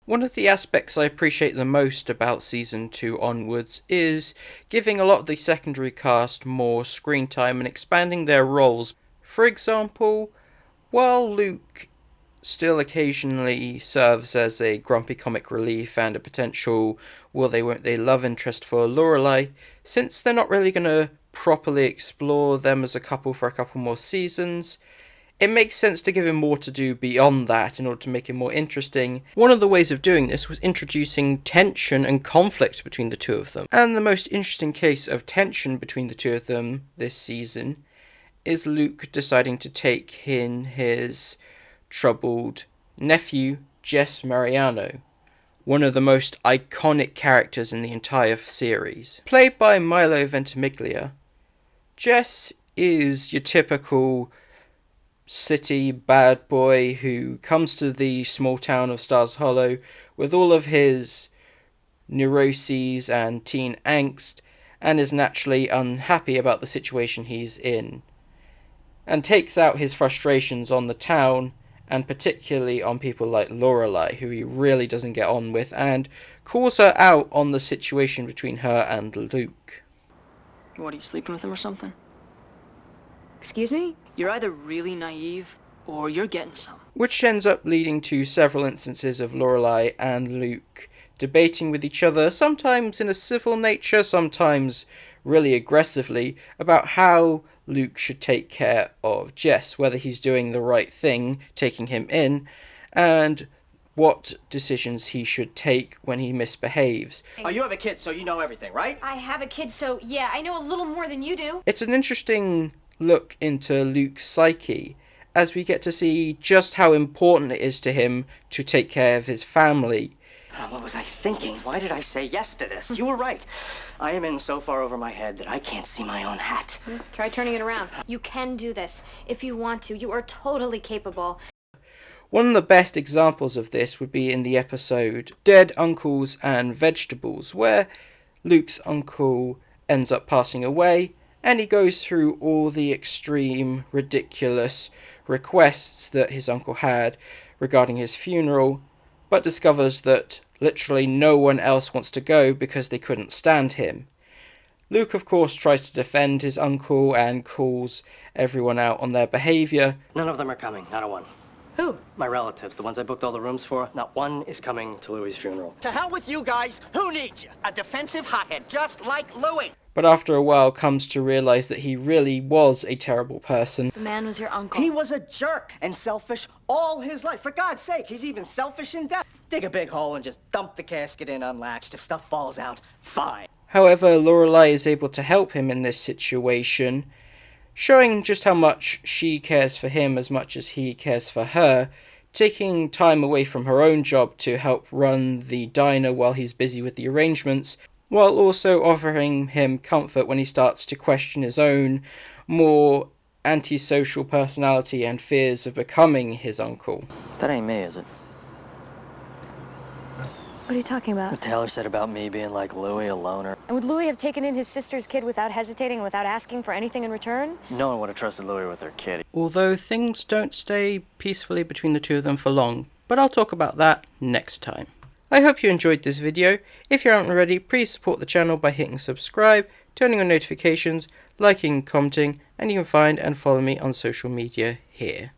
One of the aspects I appreciate the most about Season 2 onwards is giving a lot of the secondary cast more screen time and expanding their roles. For example, while Luke still occasionally serves as a grumpy comic relief and a potential will they won't they love interest for Lorelai, since they're not really going to properly explore them as a couple for a couple more seasons, it makes sense to give him more to do beyond that in order to make him more interesting. One of the ways of doing this was introducing tension and conflict between the two of them. And the most interesting case of tension between the two of them this season is Luke deciding to take in his troubled nephew, Jess Mariano, one of the most iconic characters in the entire series. Played by Milo Ventimiglia, Jess is your typical city bad boy who comes to the small town of Stars Hollow with all of his neuroses and teen angst and is naturally unhappy about the situation he's in, and takes out his frustrations on the town and particularly on people like Lorelai, who he really doesn't get on with, and calls her out on the situation between her and Luke. What, are you sleeping with him or something? Excuse me? You're either really naive or you're getting some. Which ends up leading to several instances of Lorelai and Luke debating with each other, sometimes in a civil nature, sometimes really aggressively, about how Luke should take care of Jess, whether he's doing the right thing, taking him in, and what decisions he should take when he misbehaves. Oh, you have a kid, so you know everything, right? I have a kid, so yeah, I know a little more than you do. It's an interesting look into Luke's psyche, as we get to see just how important it is to him to take care of his family. What was I thinking? Why did I say yes to this? You were right. I am in so far over my head that I can't see my own hat. Try turning it around. You can do this. If you want to, you are totally capable. One of the best examples of this would be in the episode Dead Uncles and Vegetables, where Luke's uncle ends up passing away, and he goes through all the extreme, ridiculous requests that his uncle had regarding his funeral, but discovers that literally no one else wants to go because they couldn't stand him. Luke, of course, tries to defend his uncle and calls everyone out on their behaviour. None of them are coming, not a one. Who? My relatives, the ones I booked all the rooms for, not one is coming to Louie's funeral. To hell with you guys. Who needs you? A defensive hothead just like Louie. But after a while comes to realise that he really was a terrible person. The man was your uncle. He was a jerk and selfish all his life. For God's sake, he's even selfish in death. Dig a big hole and just dump the casket in unlatched. If stuff falls out, fine. However, Lorelai is able to help him in this situation, showing just how much she cares for him as much as he cares for her, taking time away from her own job to help run the diner while he's busy with the arrangements, while also offering him comfort when he starts to question his own more antisocial personality and fears of becoming his uncle. That ain't me, is it? What are you talking about? What Taylor said about me being like Louie, a loner. And would Louis have taken in his sister's kid without hesitating, without asking for anything in return? No one would have trusted Louie with their kid. Although things don't stay peacefully between the two of them for long, but I'll talk about that next time. I hope you enjoyed this video. If you haven't already, please support the channel by hitting subscribe, turning on notifications, liking, commenting, and you can find and follow me on social media here.